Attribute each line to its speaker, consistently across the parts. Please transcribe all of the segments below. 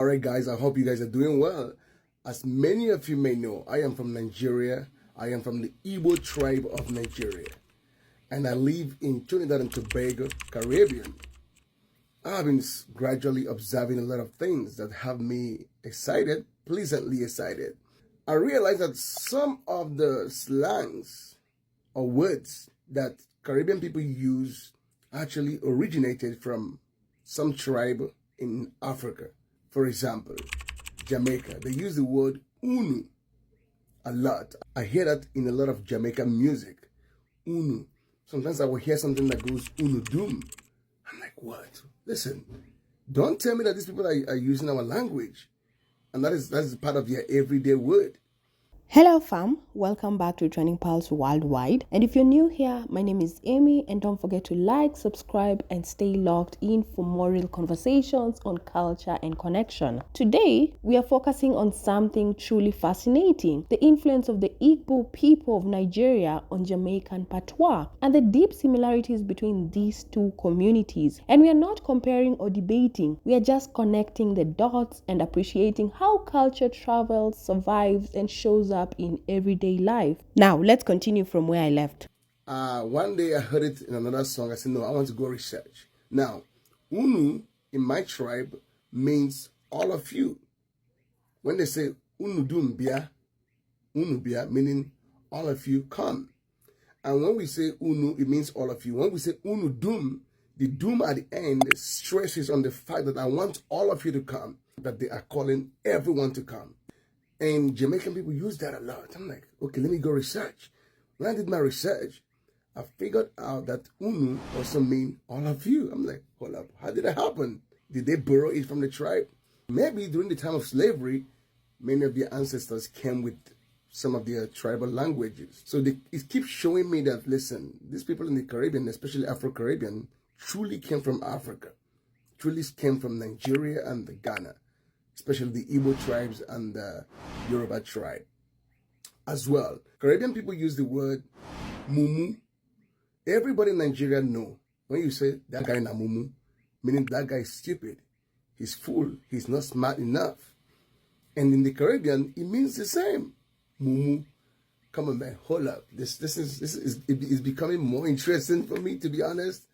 Speaker 1: Alright guys, I hope you guys are doing well. As many of you may know, I am from Nigeria. I am from the Igbo tribe of Nigeria. And I live in Trinidad and Tobago, Caribbean. I've been gradually observing a lot of things that have me excited, pleasantly excited. I realized that some of the slangs or words that Caribbean people use actually originated from some tribe in Africa. For example, Jamaica, they use the word unu a lot. I hear that in a lot of Jamaican music. Unu. Sometimes I will hear something that goes unu doom. I'm like, what? Listen, don't tell me that these people are using our language. And that's part of their everyday word.
Speaker 2: Hello fam, welcome back to Trending Pulse Worldwide. And if you're new here, my name is Amy, and don't forget to like, subscribe, and stay logged in for more real conversations on culture and connection. Today, we are focusing on something truly fascinating: the influence of the Igbo people of Nigeria on Jamaican Patois, and the deep similarities between these two communities. And we are not comparing or debating, we are just connecting the dots and appreciating how culture travels, survives, and shows up in everyday life. Now, let's continue from where I left.
Speaker 1: One day I heard it in another song. I said, no, I want to go research. Now, unu in my tribe means all of you. When they say unu bia, meaning all of you come. And when we say unu, it means all of you. When we say unu dum, the dum at the end stresses on the fact that I want all of you to come, that they are calling everyone to come. And Jamaican people use that a lot. I'm like, okay, let me go research. When I did my research, I figured out that unu also mean all of you. I'm like, hold up, how did that happen? Did they borrow it from the tribe? Maybe during the time of slavery, many of their ancestors came with some of their tribal languages. So it keeps showing me that, listen, these people in the Caribbean, especially Afro-Caribbean, truly came from Africa, truly came from Nigeria and Ghana, especially the Igbo tribes and the Yoruba tribe as well. Caribbean people use the word mumu. Everybody in Nigeria know when you say that guy na mumu, meaning that guy is stupid, he's fool, he's not smart enough. And in the Caribbean, it means the same. Mumu. Come on, man, hold up. This is becoming more interesting for me, to be honest.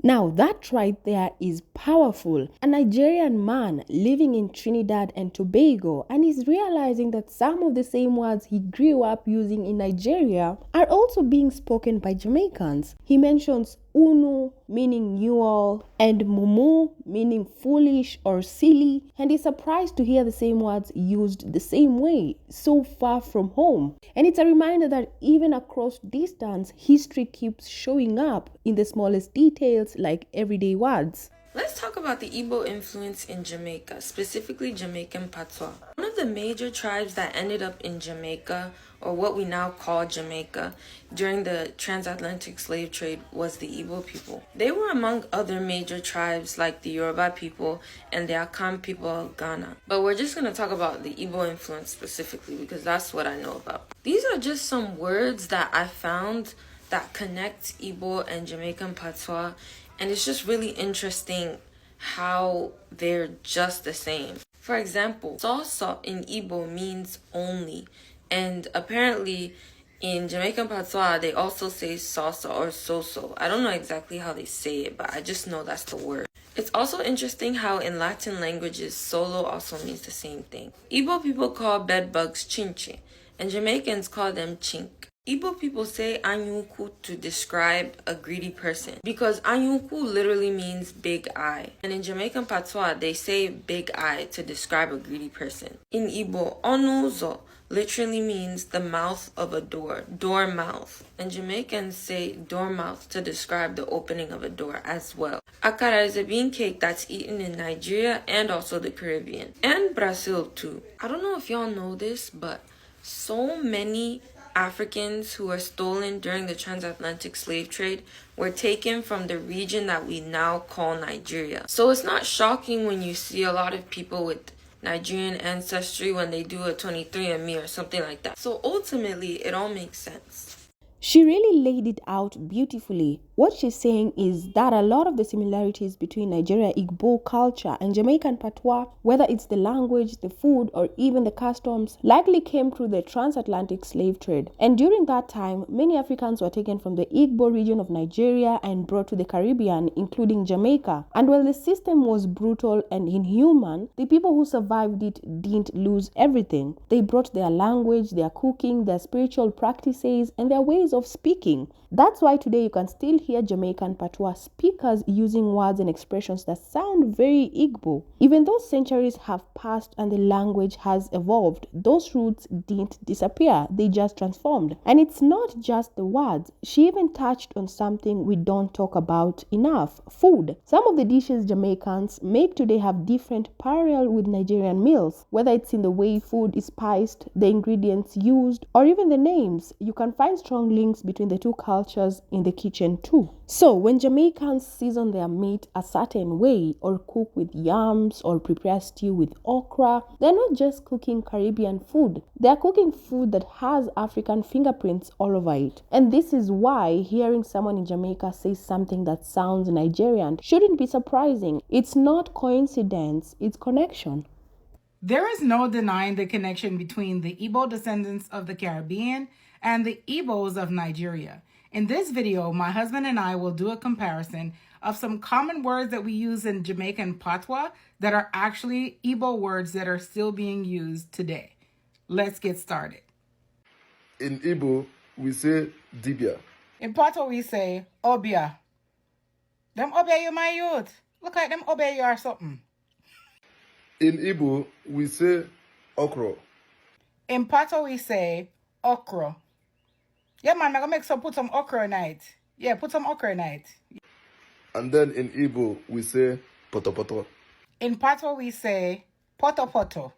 Speaker 2: Now that right there is powerful. A Nigerian man living in Trinidad and Tobago, and he's realizing that some of the same words he grew up using in Nigeria are also being spoken by Jamaicans. He mentions unu, meaning you all, and mumu, meaning foolish or silly, and he's surprised to hear the same words used the same way, so far from home. And it's a reminder that even across distance, history keeps showing up in the smallest details, like everyday words.
Speaker 3: Let's talk about the Igbo influence in Jamaica, specifically Jamaican Patois. One of the major tribes that ended up in Jamaica, or what we now call Jamaica, during the transatlantic slave trade was the Igbo people. They were among other major tribes like the Yoruba people and the Akan people of Ghana. But we're just going to talk about the Igbo influence specifically because that's what I know about. These are just some words that I found that connect Igbo and Jamaican Patois. And it's just really interesting how they're just the same. For example, soso in Igbo means only. And apparently in Jamaican Patois, they also say soso or soso. I don't know exactly how they say it, but I just know that's the word. It's also interesting how in Latin languages, solo also means the same thing. Igbo people call bed bugs chinche, and Jamaicans call them chink. Igbo people say anyuku to describe a greedy person because anyuku literally means big eye. And in Jamaican Patois, they say big eye to describe a greedy person. In Igbo, onuzo literally means the mouth of a door, door mouth. And Jamaicans say door mouth to describe the opening of a door as well. Akara is a bean cake that's eaten in Nigeria and also the Caribbean. And Brazil too. I don't know if y'all know this, but so many Africans who were stolen during the transatlantic slave trade were taken from the region that we now call Nigeria. So it's not shocking when you see a lot of people with Nigerian ancestry when they do a 23andMe or something like that. So ultimately, it all makes sense.
Speaker 2: She really laid it out beautifully. What she's saying is that a lot of the similarities between Nigerian Igbo culture and Jamaican Patois, whether it's the language, the food, or even the customs, likely came through the transatlantic slave trade. And during that time, many Africans were taken from the Igbo region of Nigeria and brought to the Caribbean, including Jamaica. And while the system was brutal and inhuman, the people who survived it didn't lose everything. They brought their language, their cooking, their spiritual practices, and their ways of speaking. That's why today you can still hear Jamaican Patois speakers using words and expressions that sound very Igbo. Even though centuries have passed and the language has evolved, those roots didn't disappear, they just transformed. And it's not just the words. She even touched on something we don't talk about enough: food. Some of the dishes Jamaicans make today have different parallel with Nigerian meals, whether it's in the way food is spiced, the ingredients used, or even the names. You can find strong links between the two cultures in the kitchen too. So when Jamaicans season their meat a certain way, or cook with yams, or prepare stew with okra, they're not just cooking Caribbean food. They're cooking food that has African fingerprints all over it. And this is why hearing someone in Jamaica say something that sounds Nigerian shouldn't be surprising. It's not coincidence, it's connection.
Speaker 4: There is no denying the connection between the Igbo descendants of the Caribbean and the Igbos of Nigeria. In this video, my husband and I will do a comparison of some common words that we use in Jamaican Patois that are actually Igbo words that are still being used today. Let's get started.
Speaker 5: In Igbo, we say dibia.
Speaker 4: In Patois, we say obia. Them obia you, my youth. Look like them obia you or something.
Speaker 5: In Igbo, we say okro.
Speaker 4: In Patois, we say okra. Yeah, man, I'm gonna put some okra in it. Yeah, put some okra in it.
Speaker 5: And then in Igbo, we say poto.
Speaker 4: In Patois, we say poto.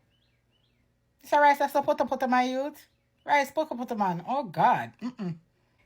Speaker 4: It's a rice that's a poto, my youth. Rice, poto, man. Oh, God.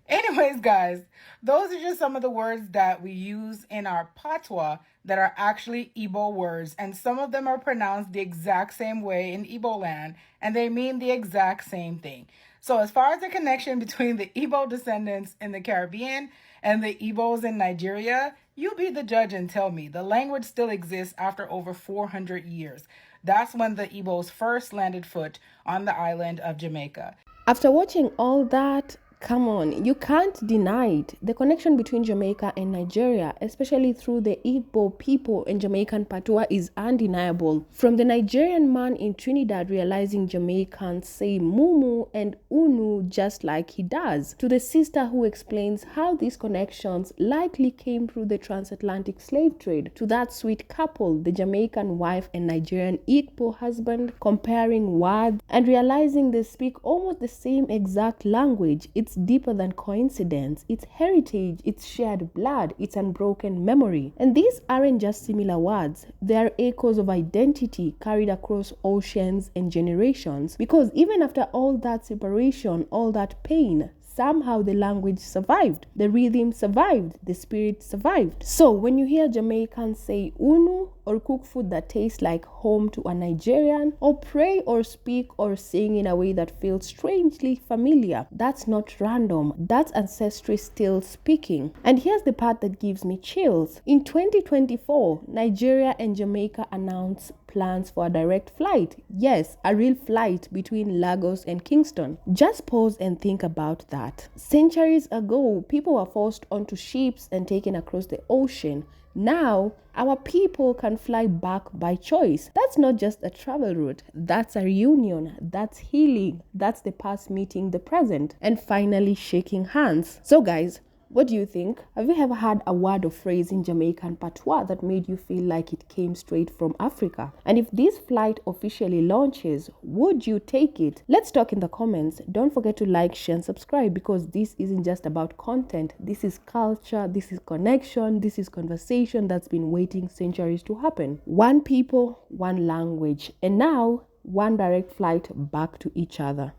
Speaker 4: Anyways, guys, those are just some of the words that we use in our patois that are actually Igbo words, and some of them are pronounced the exact same way in Igbo land, and they mean the exact same thing. So as far as the connection between the Igbo descendants in the Caribbean and the Igbos in Nigeria, you be the judge and tell me. The language still exists after over 400 years. That's when the Igbos first landed foot on the island of Jamaica.
Speaker 2: After watching all that, come on, you can't deny it. The connection between Jamaica and Nigeria, especially through the Igbo people and Jamaican Patois, is undeniable. From the Nigerian man in Trinidad realizing Jamaicans say mumu and unu just like he does, to the sister who explains how these connections likely came through the transatlantic slave trade, to that sweet couple, the Jamaican wife and Nigerian Igbo husband, comparing words and realizing they speak almost the same exact language. It's deeper than coincidence. It's heritage, it's shared blood, it's unbroken memory. And these aren't just similar words, they are echoes of identity carried across oceans and generations. Because even after all that separation, all that pain, somehow the language survived, the rhythm survived, the spirit survived. So when you hear Jamaicans say unu, or cook food that tastes like home to a Nigerian, or pray or speak or sing in a way that feels strangely familiar, that's not random, that's ancestry still speaking. And here's the part that gives me chills. In 2024, Nigeria and Jamaica announced plans for a direct flight. Yes, a real flight between Lagos and Kingston. Just pause and think about that. Centuries ago, people were forced onto ships and taken across the ocean. Now, our people can fly back by choice. That's not just a travel route. That's a reunion. That's healing. That's the past meeting the present and finally shaking hands. So guys, what do you think? Have you ever had a word or phrase in Jamaican Patois that made you feel like it came straight from Africa? And if this flight officially launches, would you take it? Let's talk in the comments. Don't forget to like, share, and subscribe, because this isn't just about content. This is culture, this is connection, this is conversation that's been waiting centuries to happen. One people, one language, and now one direct flight back to each other.